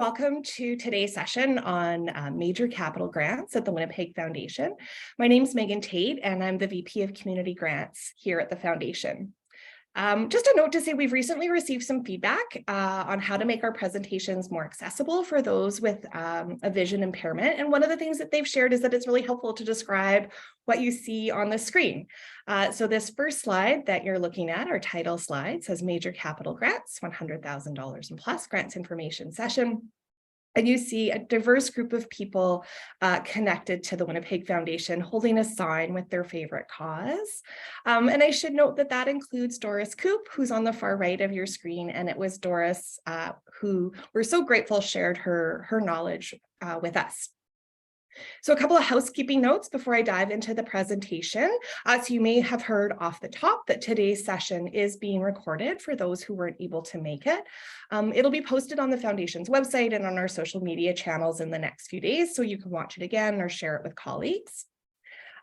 Welcome to today's session on major capital grants at the Winnipeg Foundation. My name is Megan Tate, and I'm the VP of Community Grants here at the Foundation. Just a note to say we've recently received some feedback on how to make our presentations more accessible for those with a vision impairment. And one of the things that they've shared is that it's really helpful to describe what you see on the screen. So this first slide that you're looking at, our title slide, says Major Capital Grants, $100,000 and plus grants information session. And you see a diverse group of people connected to the Winnipeg Foundation holding a sign with their favorite cause. And I should note that that includes Doris Coop, who's on the far right of your screen. And it was Doris who we're so grateful shared her knowledge with us. So a couple of housekeeping notes before I dive into the presentation. So you may have heard off the top that today's session is being recorded for those who weren't able to make it. It'll be posted on the Foundation's website and on our social media channels in the next few days, so you can watch it again or share it with colleagues.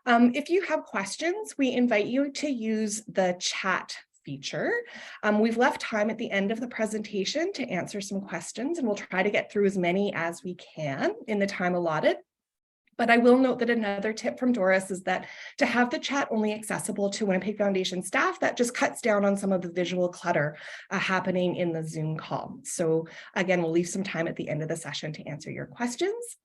If you have questions, we invite you to use the chat feature. We've left time at the end of the presentation to answer some questions, and we'll try to get through as many as we can in the time allotted. But I will note that another tip from Doris is that to have the chat only accessible to Winnipeg Foundation staff, that just cuts down on some of the visual clutter happening in the Zoom call. So again, we'll leave some time at the end of the session to answer your questions.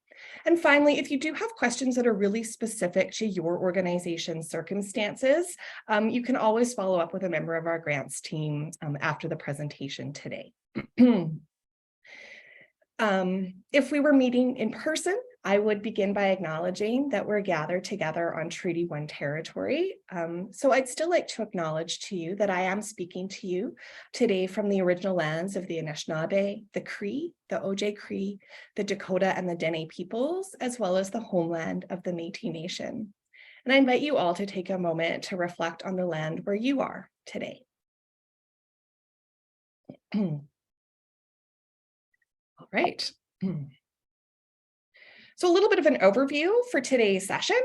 And finally, if you do have questions that are really specific to your organization's circumstances, you can always follow up with a member of our grants team after the presentation today. If we were meeting in person, I would begin by acknowledging that we're gathered together on Treaty 1 territory. So I'd still like to acknowledge to you that I am speaking to you today from the original lands of the Anishinaabe, the Cree, the Ojibwe, the Dakota, and the Dene peoples, as well as the homeland of the Métis Nation. And I invite you all to take a moment to reflect on the land where you are today. All right. So a little bit of an overview for today's session.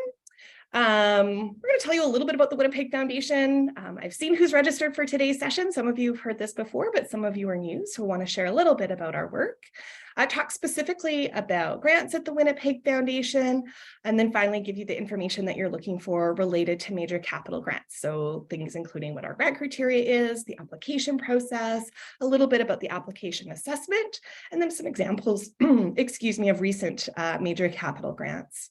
We're going to tell you a little bit about the Winnipeg Foundation. I've seen who's registered for today's session. Some of you have heard this before, but some of you are new, so I want to share a little bit about our work. Talk specifically about grants at the Winnipeg Foundation, and then finally give you the information that you're looking for related to major capital grants. So things including what our grant criteria is, the application process, a little bit about the application assessment, and then some examples, excuse me, of recent major capital grants.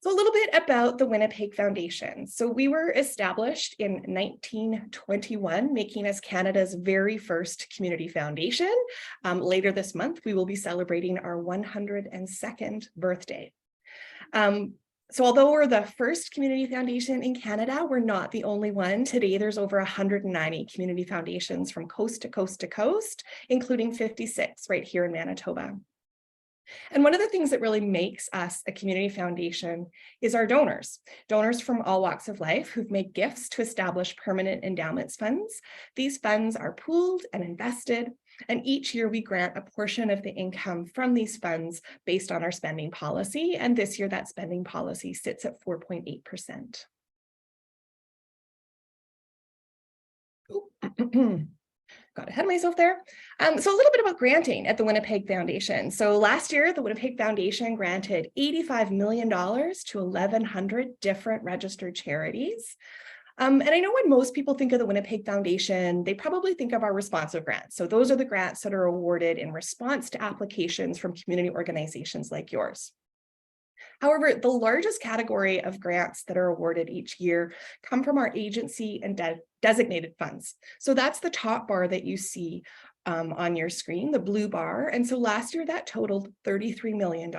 So a little bit about the Winnipeg Foundation. So we were established in 1921, making us Canada's very first community foundation. Later this month, we will be celebrating our 102nd birthday. So although we're the first community foundation in Canada, we're not the only one. Today, there's over 190 community foundations from coast to coast to coast, including 56 right here in Manitoba. And one of the things that really makes us a community foundation is our donors from all walks of life who've made gifts to establish permanent endowments funds. These funds are pooled and invested, and each year we grant a portion of the income from these funds based on our spending policy. And this year that spending policy sits at 4.8%. Got ahead of myself there. So a little bit about granting at the Winnipeg Foundation. So last year, the Winnipeg Foundation granted $85 million to 1,100 different registered charities. And I know when most people think of the Winnipeg Foundation, they probably think of our responsive grants. So those are the grants that are awarded in response to applications from community organizations like yours. However, the largest category of grants that are awarded each year come from our agency and designated funds. So that's the top bar that you see on your screen, the blue bar. And so last year that totaled $33 million.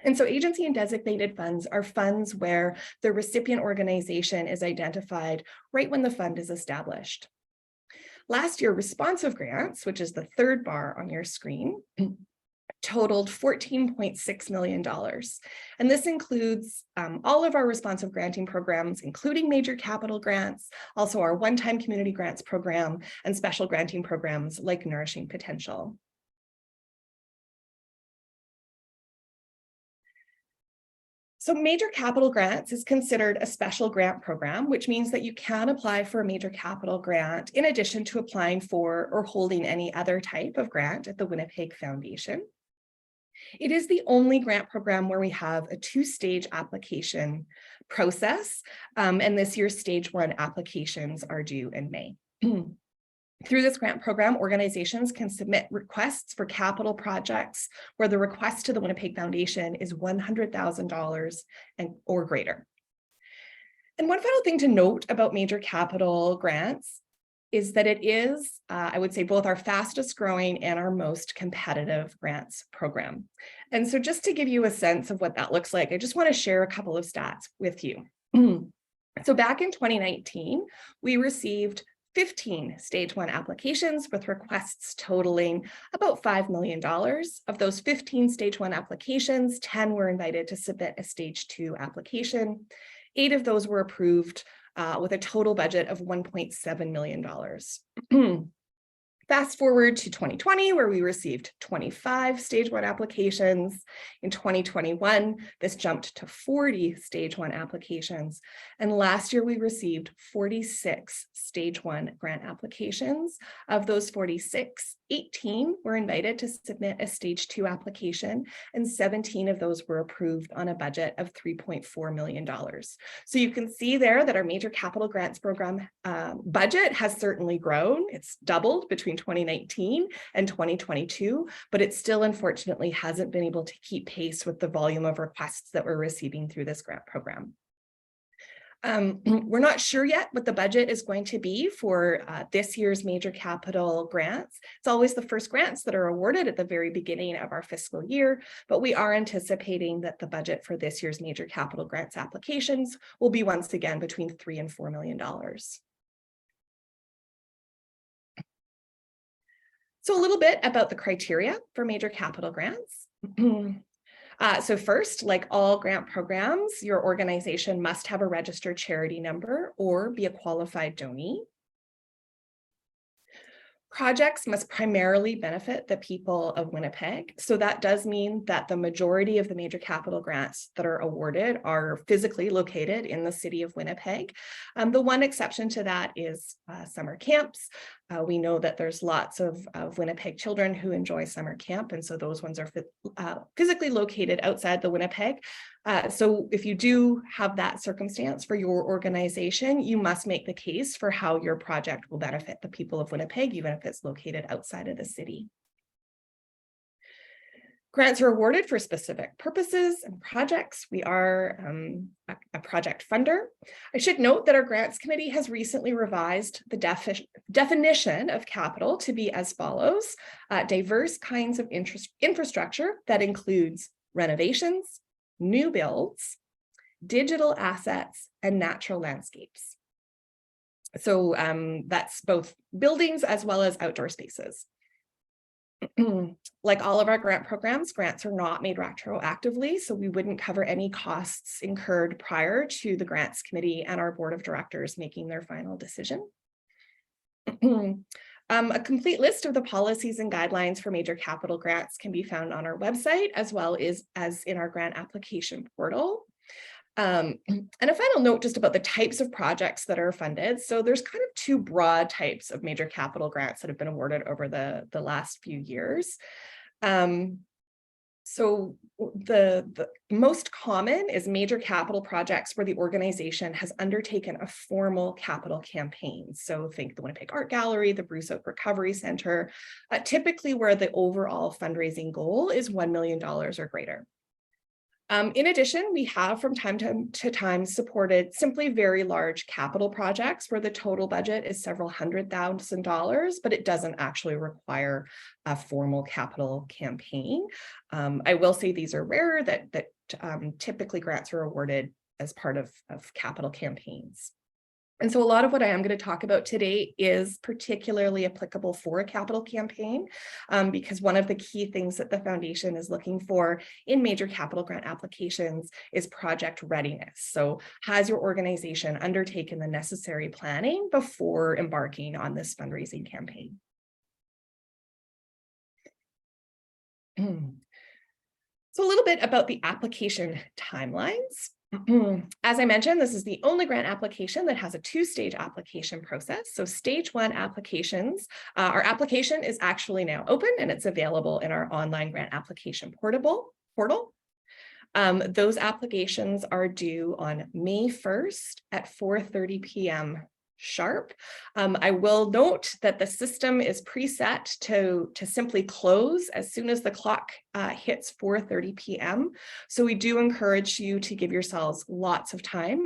And so agency and designated funds are funds where the recipient organization is identified right when the fund is established. Last year, responsive grants, which is the third bar on your screen, totaled $14.6 million. And this includes all of our responsive granting programs, including major capital grants, also our one-time community grants program, and special granting programs like Nourishing Potential. So major capital grants is considered a special grant program, which means that you can apply for a major capital grant in addition to applying for or holding any other type of grant at the Winnipeg Foundation. It is the only grant program where we have a two-stage application process, and this year's stage 1 applications are due in May. Through this grant program, organizations can submit requests for capital projects where the request to the Winnipeg Foundation is $100,000 or greater. And one final thing to note about major capital grants is that it is, I would say, both our fastest growing and our most competitive grants program. And so just to give you a sense of what that looks like, I just want to share a couple of stats with you. So back in 2019, we received 15 stage 1 applications with requests totaling about $5 million. Of those 15 stage 1 applications, 10 were invited to submit a stage 2 application. 8 of those were approved with a total budget of $1.7 million. Fast forward to 2020, where we received 25 stage 1 applications. In 2021, this jumped to 40 stage 1 applications. And last year, we received 46 stage 1 grant applications. Of those 46, 18 were invited to submit a stage 2 application, and 17 of those were approved on a budget of $3.4 million. So you can see there that our major capital grants program budget has certainly grown. It's doubled between 2019 and 2022, but it still unfortunately hasn't been able to keep pace with the volume of requests that we're receiving through this grant program. We're not sure yet what the budget is going to be for this year's major capital grants. It's always the first grants that are awarded at the very beginning of our fiscal year, but we are anticipating that the budget for this year's major capital grants applications will be once again between $3 and $4 million. So a little bit about the criteria for major capital grants. So first, like all grant programs, your organization must have a registered charity number or be a qualified donee. Projects must primarily benefit the people of Winnipeg. So that does mean that the majority of the major capital grants that are awarded are physically located in the city of Winnipeg. The one exception to that is summer camps. We know that there's lots of Winnipeg children who enjoy summer camp, and so those ones are physically located outside the Winnipeg. So if you do have that circumstance for your organization, you must make the case for how your project will benefit the people of Winnipeg, even if it's located outside of the city. Grants are awarded for specific purposes and projects. We are a project funder. I should note that our grants committee has recently revised the definition of capital to be as follows: diverse kinds of infrastructure that includes renovations, new builds, digital assets, and natural landscapes. So that's both buildings as well as outdoor spaces. Like all of our grant programs, grants are not made retroactively, so we wouldn't cover any costs incurred prior to the grants committee and our board of directors making their final decision. A complete list of the policies and guidelines for major capital grants can be found on our website, as well as in our grant application portal. And a final note just about the types of projects that are funded. So there's kind of two broad types of major capital grants that have been awarded over the last few years. So the most common is major capital projects where the organization has undertaken a formal capital campaign. So think the Winnipeg Art Gallery, the Bruce Oak Recovery Center, typically where the overall fundraising goal is $1 million or greater. In addition, we have from time to time supported simply very large capital projects where the total budget is several $100,000, but it doesn't actually require a formal capital campaign. I will say these are rare, that typically grants are awarded as part of capital campaigns. And so a lot of what I am going to talk about today is particularly applicable for a capital campaign, because one of the key things that the foundation is looking for in major capital grant applications is project readiness. So has your organization undertaken the necessary planning before embarking on this fundraising campaign? So So a little bit about the application timelines. As I mentioned, this is the only grant application that has a two-stage application process. So stage one applications, our application is actually now open and it's available in our online grant application portal. Those applications are due on May 1st at 4:30 p.m. sharp. I will note that the system is preset to simply close as soon as the clock hits 4:30 p.m. So we do encourage you to give yourselves lots of time.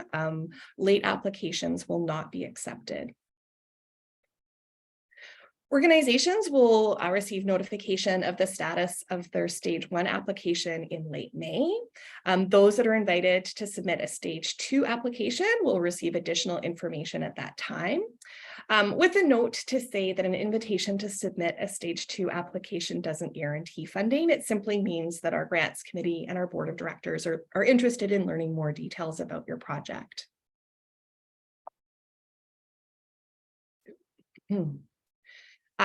Late applications will not be accepted. Organizations will receive notification of the status of their stage one application in late May. Those that are invited to submit a stage two application will receive additional information at that time. With a note to say that an invitation to submit a stage two application doesn't guarantee funding. It simply means that our grants committee and our board of directors are interested in learning more details about your project.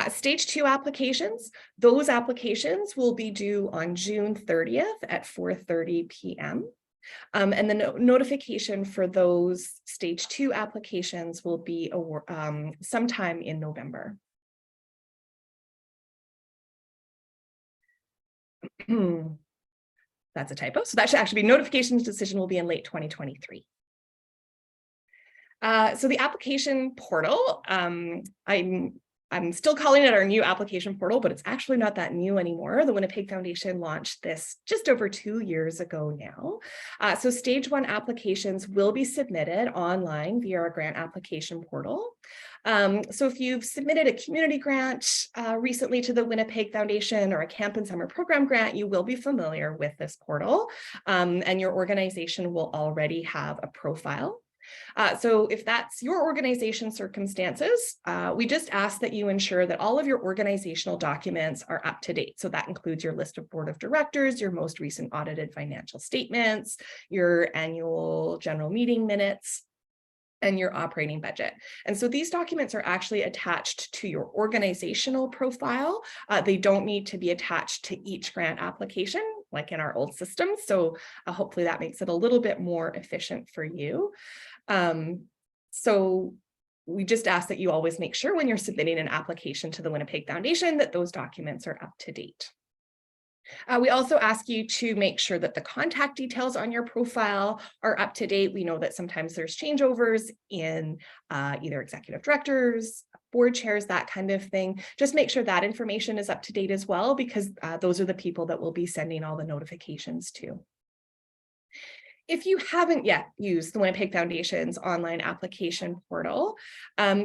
Stage two applications, those applications will be due on June 30th at 4:30 p.m. And the notification for those stage two applications will be sometime in November. That's a typo. So that should actually be notifications decision will be in late 2023. So the application portal, I'm still calling it our new application portal, but it's actually not that new anymore. The Winnipeg Foundation launched this just over 2 years ago now. So stage one applications will be submitted online via our grant application portal. So if you've submitted a community grant recently to the Winnipeg Foundation or a Camp and Summer Program grant, you will be familiar with this portal, and your organization will already have a profile. So if that's your organization circumstances, we just ask that you ensure that all of your organizational documents are up to date. So that includes your list of board of directors, your most recent audited financial statements, your annual general meeting minutes, and your operating budget. And so these documents are actually attached to your organizational profile. They don't need to be attached to each grant application like in our old system. So hopefully that makes it a little bit more efficient for you. So we just ask that you always make sure when you're submitting an application to the Winnipeg Foundation that those documents are up to date. We also ask you to make sure that the contact details on your profile are up to date. We know that sometimes there's changeovers in either executive directors, board chairs, that kind of thing. Just make sure that information is up to date as well, because those are the people that we'll be sending all the notifications to. If you haven't yet used the Winnipeg Foundation's online application portal,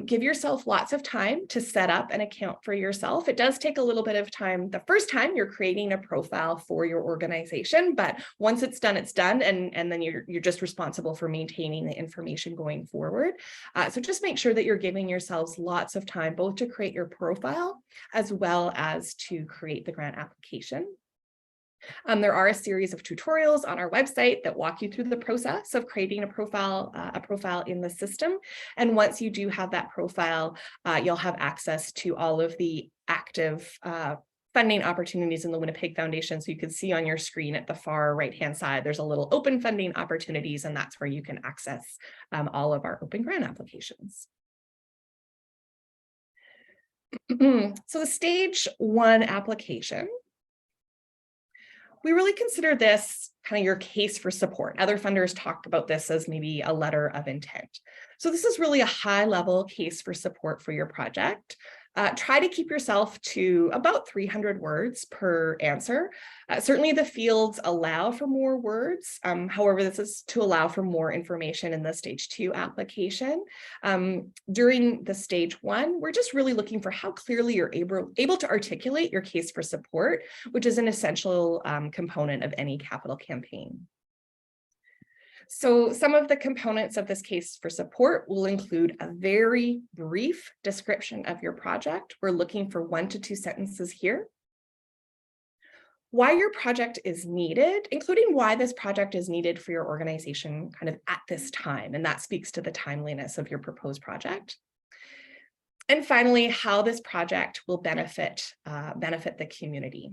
give yourself lots of time to set up an account for yourself. It does take a little bit of time the first time you're creating a profile for your organization, but once it's done, and then you're just responsible for maintaining the information going forward. So just make sure that you're giving yourselves lots of time, both to create your profile as well as to create the grant application. There are a series of tutorials on our website that walk you through the process of creating a profile in the system. And once you do have that profile, you'll have access to all of the active funding opportunities in the Winnipeg Foundation. So you can see on your screen at the far right-hand side, there's a little open funding opportunities, and that's where you can access all of our open grant applications. So the stage one application, we really consider this kind of your case for support. Other funders talk about this as maybe a letter of intent. So this is really a high-level case for support for your project. Try to keep yourself to about 300 words per answer. Certainly the fields allow for more words. However, this is to allow for more information in the stage two application. During the stage one, we're just really looking for how clearly you're able to articulate your case for support, which is an essential component of any capital campaign. So some of the components of this case for support will include a very brief description of your project. We're looking for 1 to 2 sentences here. Why your project is needed, including why this project is needed for your organization kind of at this time, and that speaks to the timeliness of your proposed project. And finally, how this project will benefit the community.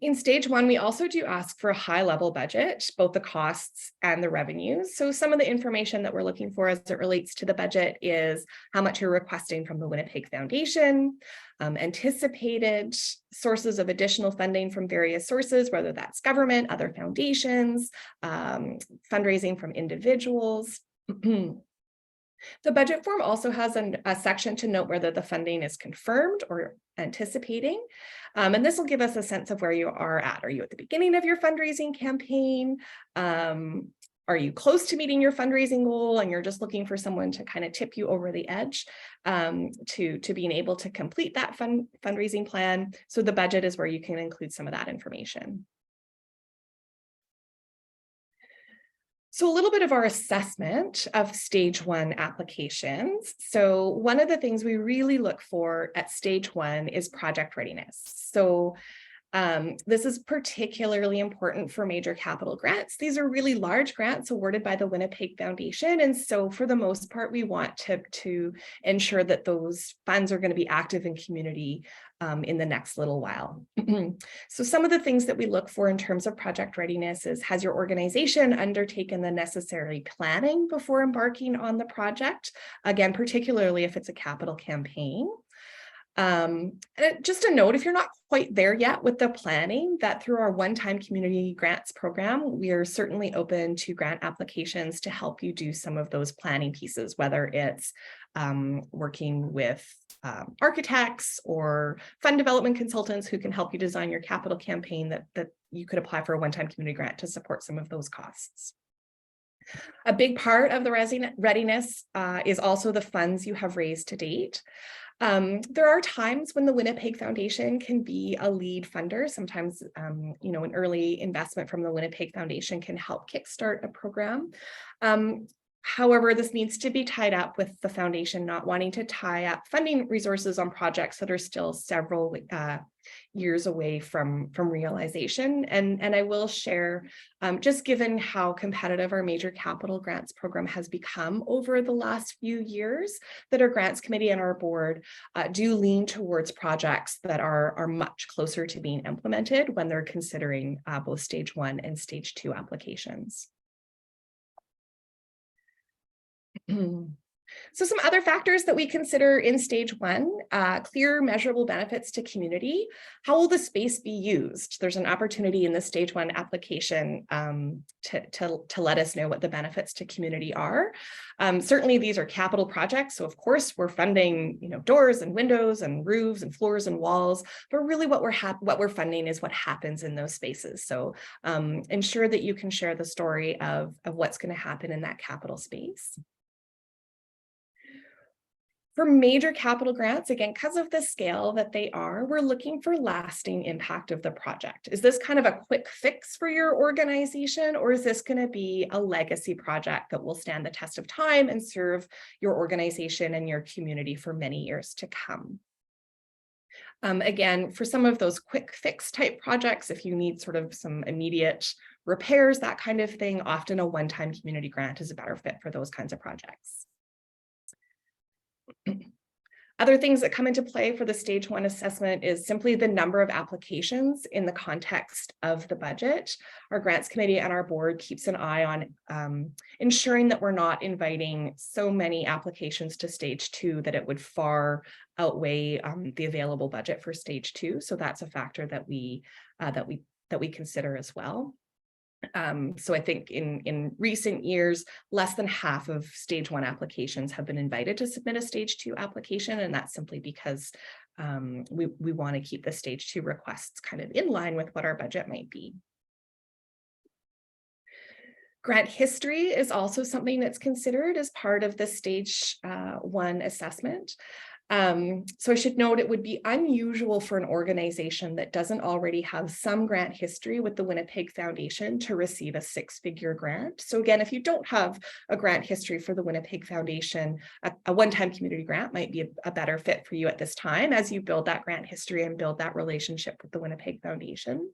In stage one, we also do ask for a high-level budget, both the costs and the revenues. So some of the information that we're looking for as it relates to the budget is how much you're requesting from the Winnipeg Foundation, anticipated sources of additional funding from various sources, whether that's government, other foundations, fundraising from individuals. The budget form also has a section to note whether the funding is confirmed or anticipating. And this will give us a sense of where you are at. Are you at the beginning of your fundraising campaign? Are you close to meeting your fundraising goal and you're just looking for someone to kind of tip you over the edge to being able to complete that fundraising plan? So the budget is where you can include some of that information. So a little bit of our assessment of stage one applications. So one of the things we really look for at stage one is project readiness. So this is particularly important for major capital grants. These are really large grants awarded by the Winnipeg Foundation. And so for the most part, we want to ensure that those funds are going to be active in community in the next little while. So some of the things that we look for in terms of project readiness is, has your organization undertaken the necessary planning before embarking on the project? Again, particularly if it's a capital campaign. Just a note, if you're not quite there yet with the planning, that through our one-time community grants program, we are certainly open to grant applications to help you do some of those planning pieces, whether it's working with architects or fund development consultants who can help you design your capital campaign that you could apply for a one-time community grant to support some of those costs. A big part of the readiness is also the funds you have raised to date. There are times when the Winnipeg Foundation can be a lead funder. Sometimes, an early investment from the Winnipeg Foundation can help kickstart a program. However, this needs to be tied up with the foundation not wanting to tie up funding resources on projects that are still several years away from realization. And I will share, just given how competitive our major capital grants program has become over the last few years, that our grants committee and our board do lean towards projects that are much closer to being implemented when they're considering both stage one and stage two applications. So some other factors that we consider in stage one, clear measurable benefits to community. How will the space be used? There's an opportunity in the stage one application to let us know what the benefits to community are. Certainly these are capital projects. So of course we're funding, doors and windows and roofs and floors and walls, but really what we're funding is what happens in those spaces. So ensure that you can share the story of what's going to happen in that capital space. For major capital grants, again, because of the scale that they are, we're looking for lasting impact of the project. Is this kind of a quick fix for your organization, or is this going to be a legacy project that will stand the test of time and serve your organization and your community for many years to come? Again, for some of those quick fix type projects, if you need sort of some immediate repairs, that kind of thing, often a one-time community grant is a better fit for those kinds of projects. Other things that come into play for the stage one assessment is simply the number of applications in the context of the budget. Our grants committee and our board keeps an eye on ensuring that we're not inviting so many applications to stage two that it would far outweigh the available budget for stage two. So that's a factor that we consider as well. So I think in recent years, less than half of stage one applications have been invited to submit a stage two application, and that's simply because we want to keep the stage two requests kind of in line with what our budget might be. Grant history is also something that's considered as part of the stage one assessment. So I should note it would be unusual for an organization that doesn't already have some grant history with the Winnipeg Foundation to receive a six-figure grant. So again, if you don't have a grant history for the Winnipeg Foundation, a one-time community grant might be a better fit for you at this time as you build that grant history and build that relationship with the Winnipeg Foundation.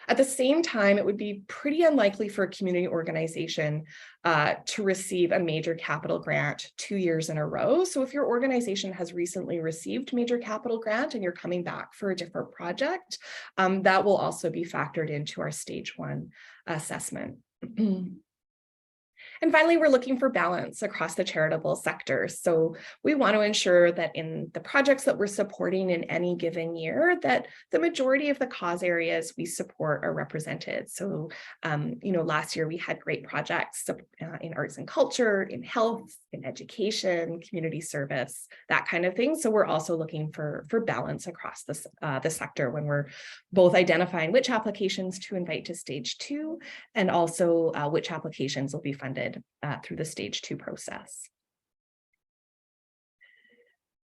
At the same time, it would be pretty unlikely for a community organization to receive a major capital grant 2 years in a row. So if your organization has recently received major capital grant and you're coming back for a different project, that will also be factored into our stage 1 assessment. And finally, we're looking for balance across the charitable sector. So we want to ensure that in the projects that we're supporting in any given year, that the majority of the cause areas we support are represented. So, last year we had great projects in arts and culture, in health, in education, community service, that kind of thing. So we're also looking for balance across the sector when we're both identifying which applications to invite to stage 2 and also which applications will be funded through the stage 2 process.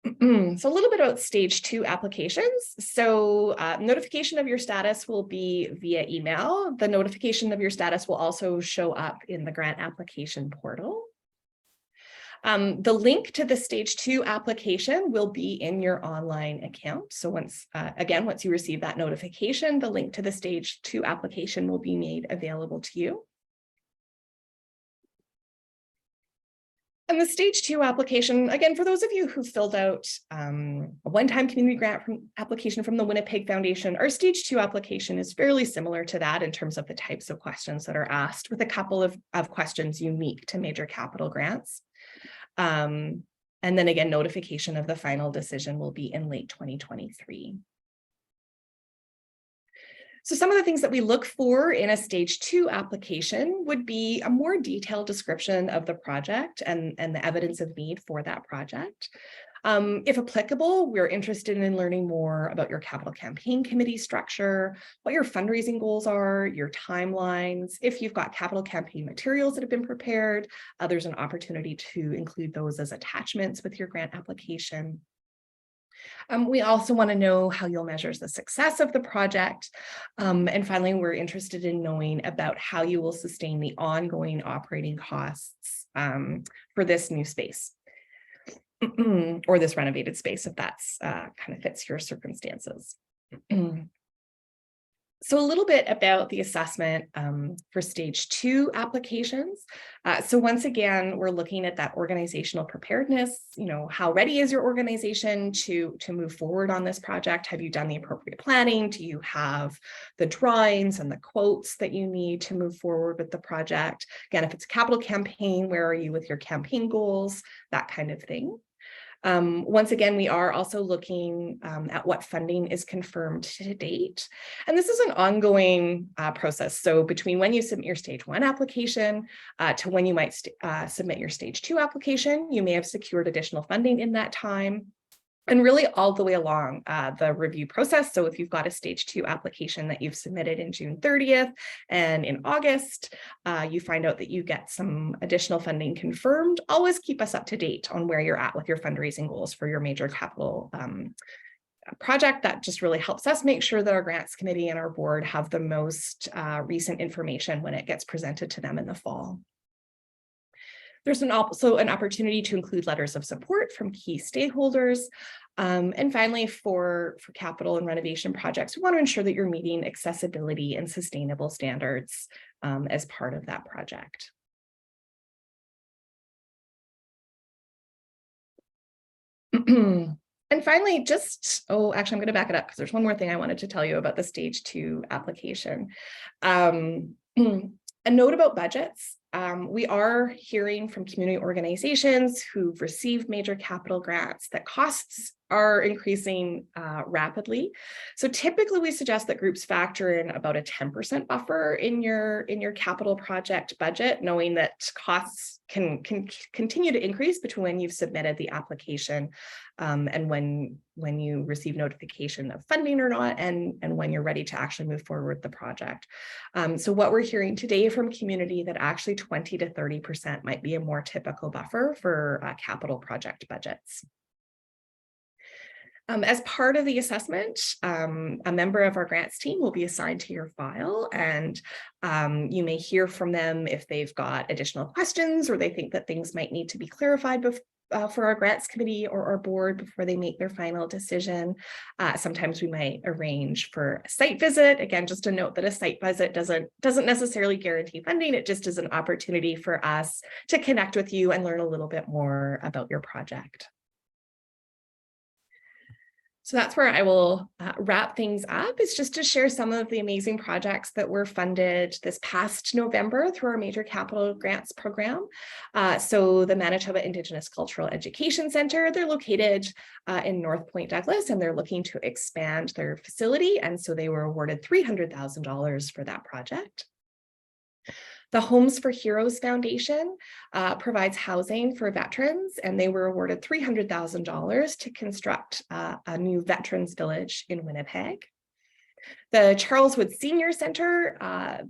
So a little bit about stage 2 applications. So notification of your status will be via email. The notification of your status will also show up in the grant application portal. The link to the stage 2 application will be in your online account. So once you receive that notification, the link to the stage 2 application will be made available to you. And the stage 2 application, again, for those of you who filled out a one-time community grant application from the Winnipeg Foundation, our stage 2 application is fairly similar to that in terms of the types of questions that are asked, with a couple of questions unique to major capital grants. And then again, notification of the final decision will be in late 2023. So some of the things that we look for in a stage 2 application would be a more detailed description of the project and the evidence of need for that project. If applicable, we're interested in learning more about your capital campaign committee structure, what your fundraising goals are, your timelines. If you've got capital campaign materials that have been prepared, there's an opportunity to include those as attachments with your grant application. We also want to know how you'll measure the success of the project. And finally, we're interested in knowing about how you will sustain the ongoing operating costs for this new space or this renovated space, if that's kind of fits your circumstances. So a little bit about the assessment for stage 2 applications. So once again, we're looking at that organizational preparedness. How ready is your organization to move forward on this project? Have you done the appropriate planning? Do you have the drawings and the quotes that you need to move forward with the project? Again, if it's a capital campaign, where are you with your campaign goals? That kind of thing. Once again, we are also looking at what funding is confirmed to date. And this is an ongoing process. So between when you submit your stage 1 application to when you might submit your stage 2 application, you may have secured additional funding in that time. And really all the way along the review process. So if you've got a stage 2 application that you've submitted in June 30th and in August, you find out that you get some additional funding confirmed, always keep us up to date on where you're at with your fundraising goals for your major capital project. That just really helps us make sure that our grants committee and our board have the most recent information when it gets presented to them in the fall. There's also an opportunity to include letters of support from key stakeholders. And finally, for capital and renovation projects, we want to ensure that you're meeting accessibility and sustainable standards as part of that project. And finally, actually, I'm going to back it up because there's one more thing I wanted to tell you about the stage 2 application. A note about budgets. We are hearing from community organizations who've received major capital grants that costs are increasing rapidly. So typically we suggest that groups factor in about a 10% buffer in your capital project budget, knowing that costs can continue to increase between when you've submitted the application and when you receive notification of funding or not, and when you're ready to actually move forward with the project. So what we're hearing today from community that actually 20 to 30% might be a more typical buffer for capital project budgets. As part of the assessment, a member of our grants team will be assigned to your file, and you may hear from them if they've got additional questions or they think that things might need to be clarified for our grants committee or our board before they make their final decision. Sometimes we might arrange for a site visit. Again, just a note that a site visit doesn't necessarily guarantee funding. It just is an opportunity for us to connect with you and learn a little bit more about your project. So that's where I will wrap things up, is just to share some of the amazing projects that were funded this past November through our Major Capital Grants program. So the Manitoba Indigenous Cultural Education Centre, they're located in North Point Douglas, and they're looking to expand their facility. And so they were awarded $300,000 for that project. The Homes for Heroes Foundation provides housing for veterans, and they were awarded $300,000 to construct a new veterans village in Winnipeg. The Charleswood Senior Center,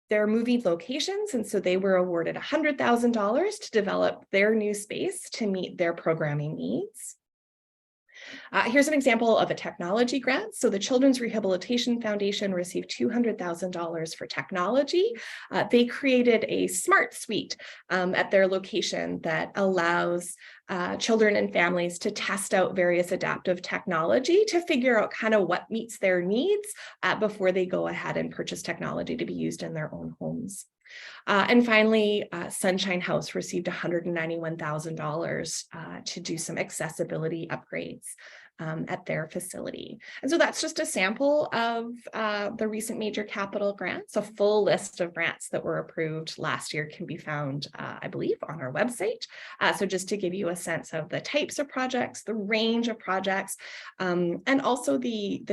they're moving locations, and so they were awarded $100,000 to develop their new space to meet their programming needs. Here's an example of a technology grant. So the Children's Rehabilitation Foundation received $200,000 for technology. They created a smart suite at their location that allows children and families to test out various adaptive technology to figure out kind of what meets their needs before they go ahead and purchase technology to be used in their own homes. And finally, Sunshine House received $191,000 to do some accessibility upgrades at their facility. And so that's just a sample of the recent major capital grants. A full list of grants that were approved last year can be found, I believe, on our website. So just to give you a sense of the types of projects, the range of projects, and also the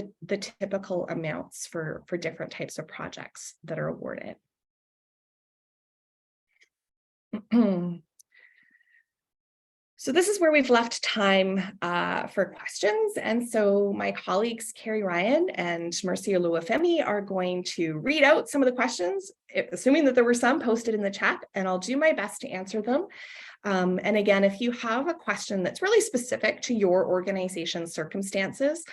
typical amounts for different types of projects that are awarded. So this is where we've left time for questions. And so my colleagues, Carrie Ryan and Mercy Oluwafemi, are going to read out some of the questions, assuming that there were some posted in the chat, and I'll do my best to answer them. And again, if you have a question that's really specific to your organization's circumstances,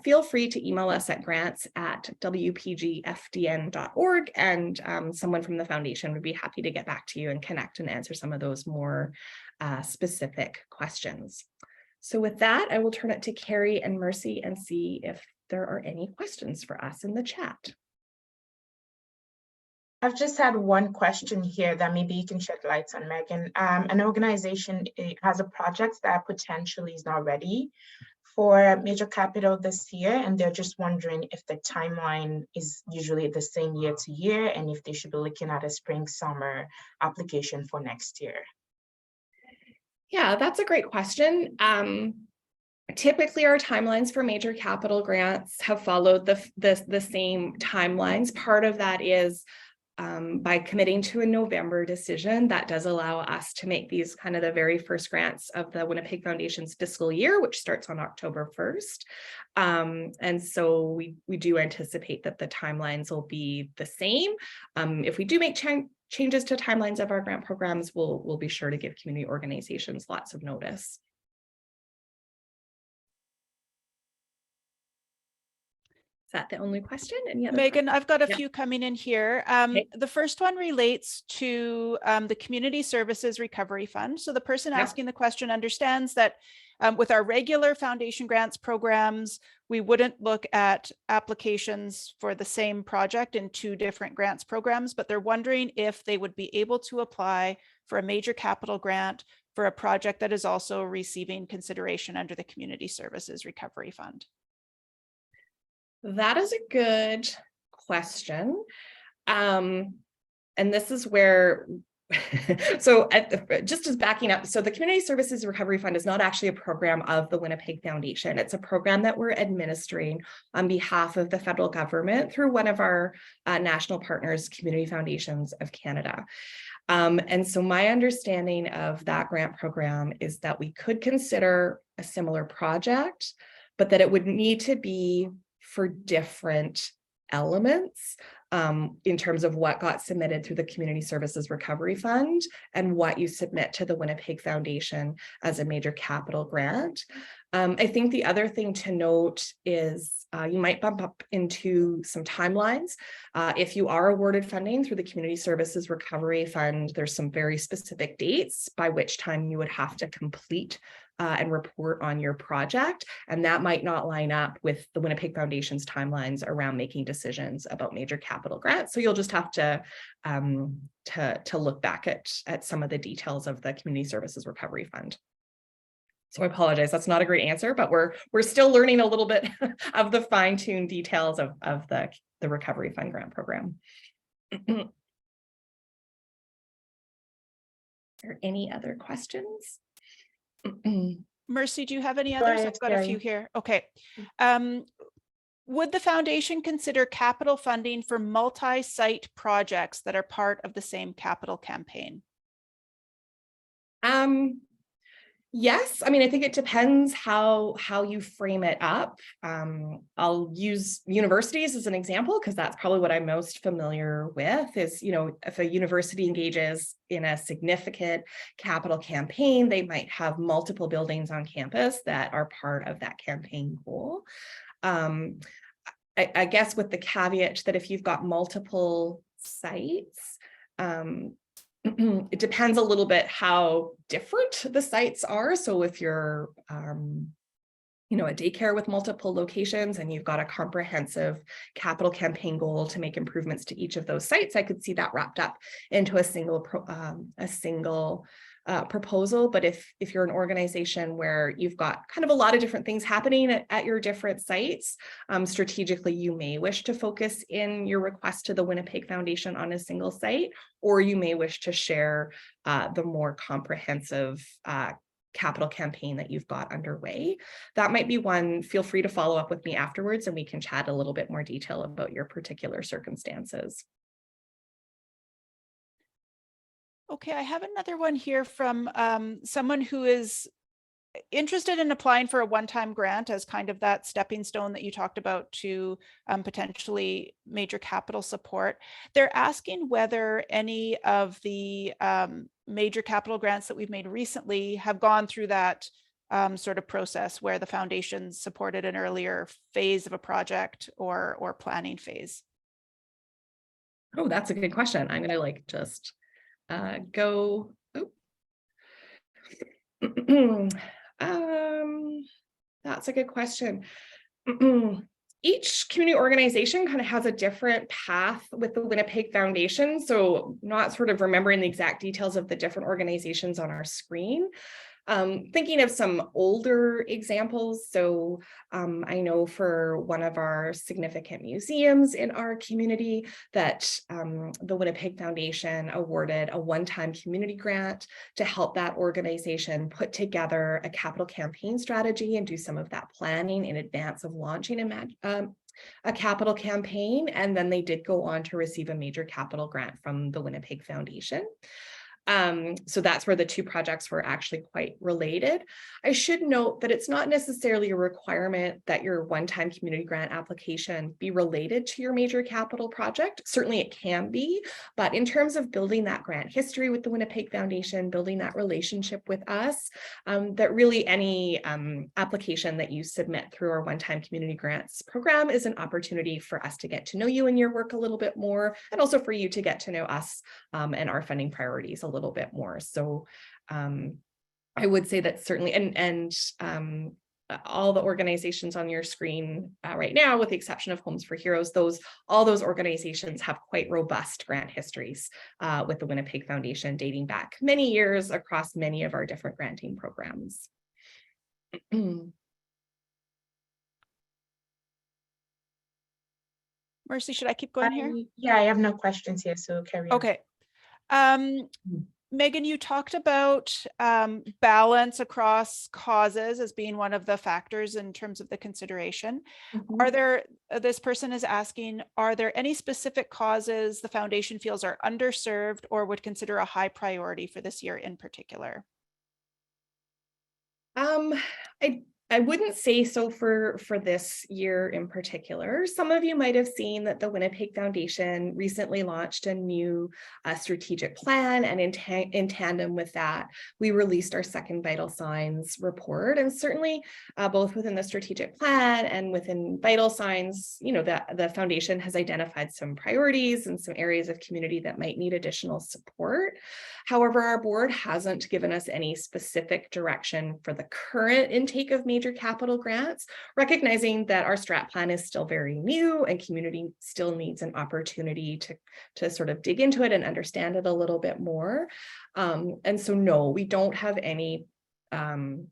feel free to email us at grants@wpgfdn.org, and someone from the foundation would be happy to get back to you and connect and answer some of those more specific questions. So with that, I will turn it to Carrie and Mercy and see if there are any questions for us in the chat. I've just had one question here that maybe you can shed light on, Megan. An organization has a project that potentially is not ready for major capital this year, and they're just wondering if the timeline is usually the same year to year, and if they should be looking at a spring-summer application for next year. Yeah, that's a great question. Typically, our timelines for major capital grants have followed the same timelines. Part of that is by committing to a November decision, that does allow us to make these kind of the very first grants of the Winnipeg Foundation's fiscal year, which starts on October 1st. And so we do anticipate that the timelines will be the same. If we do make changes to timelines of our grant programs, we'll be sure to give community organizations lots of notice. Is that the only question? Any other Megan, questions? I've got a few coming in here. Okay. The first one relates to the Community Services Recovery Fund. So the person asking the question understands that with our regular foundation grants programs, we wouldn't look at applications for the same project in two different grants programs, but they're wondering if they would be able to apply for a major capital grant for a project that is also receiving consideration under the Community Services Recovery Fund. That is a good question. And this is where, so just as backing up, so the Community Services Recovery Fund is not actually a program of the Winnipeg Foundation. It's a program that we're administering on behalf of the federal government through one of our national partners, Community Foundations of Canada. And so my understanding of that grant program is that we could consider a similar project, but that it would need to be for different elements in terms of what got submitted through the Community Services Recovery Fund and what you submit to the Winnipeg Foundation as a major capital grant. I think the other thing to note is you might bump up into some timelines. If you are awarded funding through the Community Services Recovery Fund, there's some very specific dates by which time you would have to complete and report on your project. And that might not line up with the Winnipeg Foundation's timelines around making decisions about major capital grants. So you'll just have to look back at some of the details of the Community Services Recovery Fund. So I apologize, that's not a great answer, but we're still learning a little bit of the fine-tuned details of the Recovery Fund grant program. Are there any other questions? Mercy, do you have any others? I've got a few here. Okay. Would the foundation consider capital funding for multi-site projects that are part of the same capital campaign? Yes, I mean, I think it depends how you frame it up. I'll use universities as an example because that's probably what I'm most familiar with is, if a university engages in a significant capital campaign, they might have multiple buildings on campus that are part of that campaign goal. I guess with the caveat that if you've got multiple sites, it depends a little bit how different the sites are. So if you're, a daycare with multiple locations and you've got a comprehensive capital campaign goal to make improvements to each of those sites, I could see that wrapped up into a single proposal. But if you're an organization where you've got kind of a lot of different things happening at your different sites, strategically, you may wish to focus in your request to the Winnipeg Foundation on a single site, or you may wish to share the more comprehensive capital campaign that you've got underway. That might be one. Feel free to follow up with me afterwards and we can chat a little bit more detail about your particular circumstances. Okay, I have another one here from someone who is interested in applying for a one-time grant as kind of that stepping stone that you talked about to potentially major capital support. They're asking whether any of the major capital grants that we've made recently have gone through that sort of process where the foundation supported an earlier phase of a project or planning phase. Oh, that's a good question. I'm going to just go. That's a good question. Each community organization kind of has a different path with the Winnipeg Foundation. So not sort of remembering the exact details of the different organizations on our screen. Thinking of some older examples. So I know for one of our significant museums in our community that the Winnipeg Foundation awarded a one-time community grant to help that organization put together a capital campaign strategy and do some of that planning in advance of launching a capital campaign. And then they did go on to receive a major capital grant from the Winnipeg Foundation. So that's where the two projects were actually quite related. I should note that it's not necessarily a requirement that your one-time community grant application be related to your major capital project. Certainly it can be, but in terms of building that grant history with the Winnipeg Foundation, building that relationship with us, that really any application that you submit through our one-time community grants program is an opportunity for us to get to know you and your work a little bit more, and also for you to get to know us and our funding priorities a little bit more. So I would say that certainly, and all the organizations on your screen right now, with the exception of Homes for Heroes, all those organizations have quite robust grant histories with the Winnipeg Foundation dating back many years across many of our different granting programs. Mercy, should I keep going here? Yeah, I have no questions here, so carry on. Okay. Megan, you talked about balance across causes as being one of the factors in terms of the consideration. Mm-hmm. This person is asking, are there any specific causes the foundation feels are underserved or would consider a high priority for this year in particular? I wouldn't say so for this year in particular. Some of you might have seen that the Winnipeg Foundation recently launched a new strategic plan, and in tandem with that, we released our second vital signs report. And certainly both within the strategic plan and within vital signs, you know, the foundation has identified some priorities and some areas of community that might need additional support. However, our board hasn't given us any specific direction for the current intake of major capital grants, recognizing that our strat plan is still very new and community still needs an opportunity to sort of dig into it and understand it a little bit more. And so no, we don't have any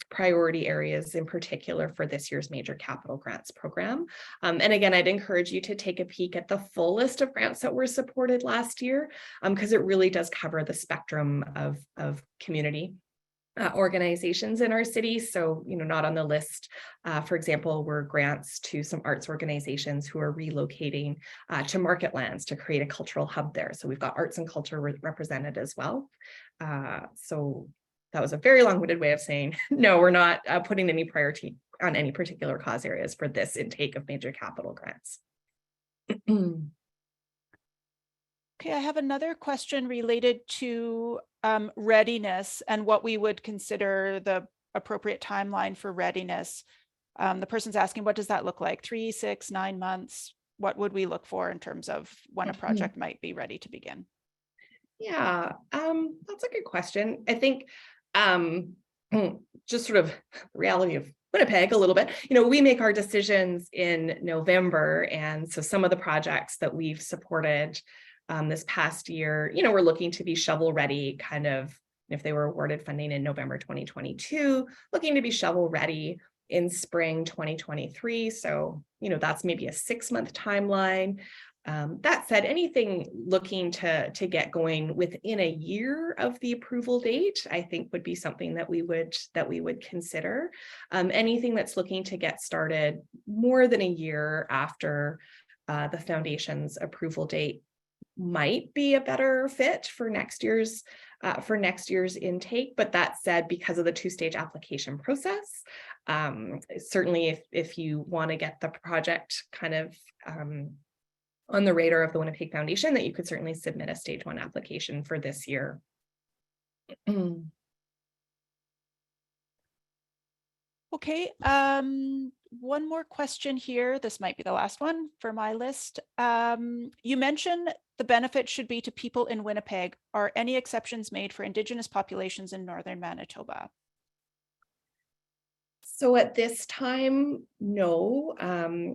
priority areas in particular for this year's major capital grants program. And again, I'd encourage you to take a peek at the full list of grants that were supported last year, because it really does cover the spectrum of community organizations in our city. So, you know, not on the list, for example, were grants to some arts organizations who are relocating to market lands to create a cultural hub there. So we've got arts and culture represented as well. So that was a very long-winded way of saying, no, we're not putting any priority on any particular cause areas for this intake of major capital grants. Okay, I have another question related to readiness and what we would consider the appropriate timeline for readiness. The person's asking, what does that look like? 3, 6, 9 months? What would we look for in terms of when a project might be ready to begin? Yeah, that's a good question. I think just sort of the reality of Winnipeg a little bit, you know, we make our decisions in November. And so some of the projects that we've supported this past year, you know, we're looking to be shovel ready, kind of, if they were awarded funding in November 2022, looking to be shovel ready in spring 2023. So, you know, that's maybe a 6-month timeline. That said, anything looking to get going within a year of the approval date, I think would be something that we would consider. Anything that's looking to get started more than a year after the foundation's approval date might be a better fit for next year's intake. But that said, because of the 2-stage application process, certainly if you want to get the project kind of on the radar of the Winnipeg Foundation, that you could certainly submit a stage 1 application for this year. Okay, one more question here. This might be the last one for my list. You mentioned the benefit should be to people in Winnipeg. Are any exceptions made for Indigenous populations in Northern Manitoba? So at this time, no,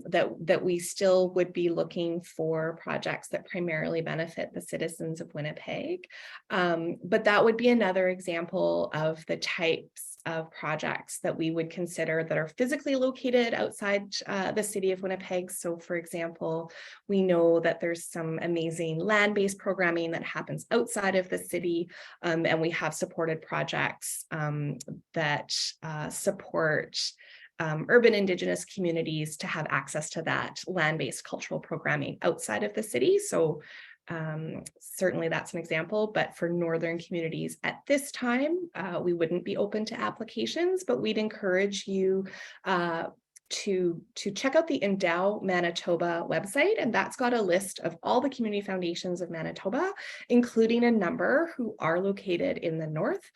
that we still would be looking for projects that primarily benefit the citizens of Winnipeg. But that would be another example of the types of projects that we would consider that are physically located outside the city of Winnipeg. So for example, we know that there's some amazing land-based programming that happens outside of the city, and we have supported projects that support urban Indigenous communities to have access to that land-based cultural programming outside of the city. So certainly that's an example, but for Northern communities at this time, we wouldn't be open to applications, but we'd encourage you to check out the Endow Manitoba website, and that's got a list of all the community foundations of Manitoba, including a number who are located in the north.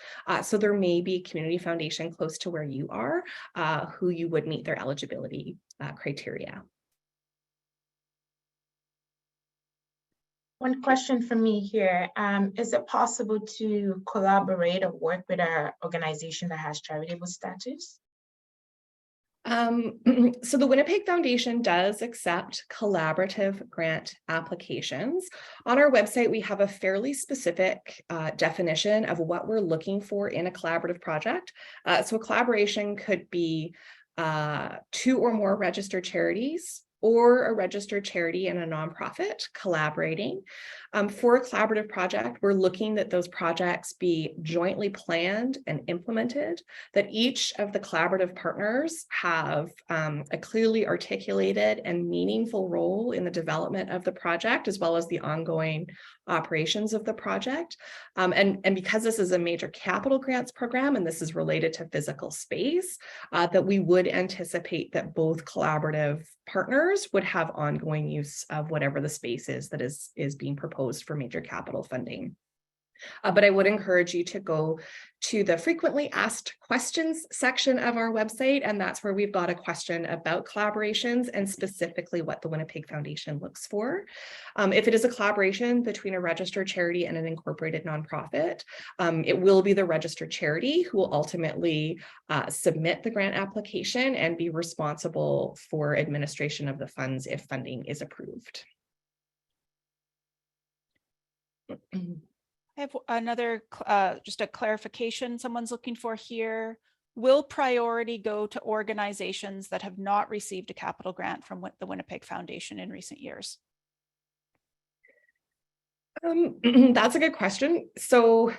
So there may be a community foundation close to where you are, who you would meet their eligibility criteria. One question for me here, is it possible to collaborate or work with an organization that has charitable status? So the Winnipeg Foundation does accept collaborative grant applications. On our website, we have a fairly specific definition of what we're looking for in a collaborative project. So a collaboration could be 2 or more registered charities, or a registered charity and a nonprofit collaborating. For a collaborative project, we're looking that those projects be jointly planned and implemented, that each of the collaborative partners have a clearly articulated and meaningful role in the development of the project, as well as the ongoing operations of the project. And because this is a major capital grants program, and this is related to physical space, that we would anticipate that both collaborative partners would have ongoing use of whatever the space is that is being proposed for major capital funding. But I would encourage you to go to the frequently asked questions section of our website, and that's where we've got a question about collaborations and specifically what the Winnipeg Foundation looks for. If it is a collaboration between a registered charity and an incorporated nonprofit, it will be the registered charity who will ultimately submit the grant application and be responsible for administration of the funds if funding is approved. I have another, just a clarification someone's looking for here. Will priority go to organizations that have not received a capital grant from the Winnipeg Foundation in recent years? That's a good question. So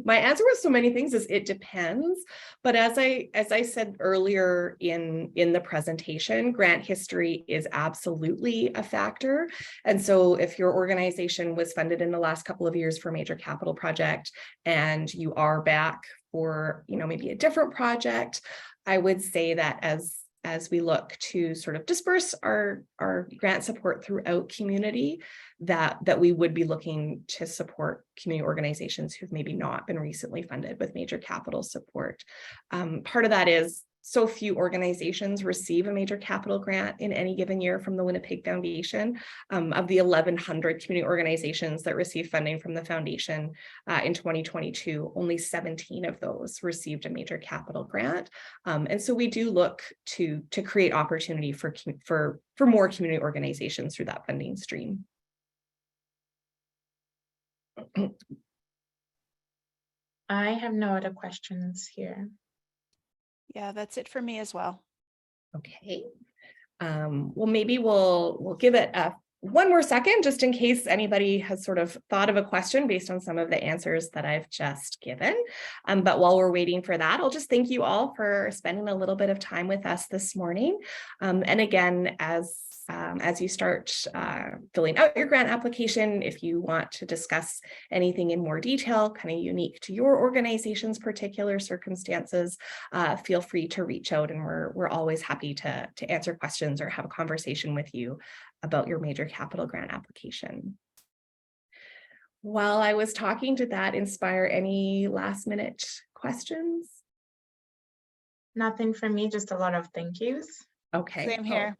my answer with so many things is it depends. But as I said earlier in the presentation, grant history is absolutely a factor. And so if your organization was funded in the last couple of years for a major capital project and you are back for, maybe a different project, I would say that as we look to sort of disperse our grant support throughout community, that we would be looking to support community organizations who've maybe not been recently funded with major capital support. Part of that is so few organizations receive a major capital grant in any given year from the Winnipeg Foundation. Of the 1,100 community organizations that received funding from the foundation in 2022, only 17 of those received a major capital grant. And so we do look to create opportunity for more community organizations through that funding stream. I have no other questions here. Yeah, that's it for me as well. Okay. Well, maybe we'll give it one more second, just in case anybody has sort of thought of a question based on some of the answers that I've just given. But while we're waiting for that, I'll just thank you all for spending a little bit of time with us this morning. And again, as you start filling out your grant application, if you want to discuss anything in more detail, kind of unique to your organization's particular circumstances, feel free to reach out, and we're always happy to answer questions or have a conversation with you about your major capital grant application. While I was talking, did that inspire any last minute questions? Nothing from me, just a lot of thank yous. Okay. Same here.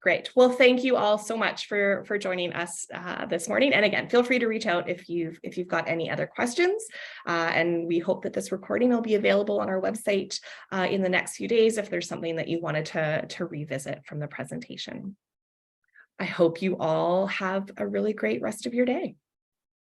Great. Well, thank you all so much for joining us this morning. And again, feel free to reach out if you've got any other questions. And we hope that this recording will be available on our website in the next few days if there's something that you wanted to revisit from the presentation. I hope you all have a really great rest of your day.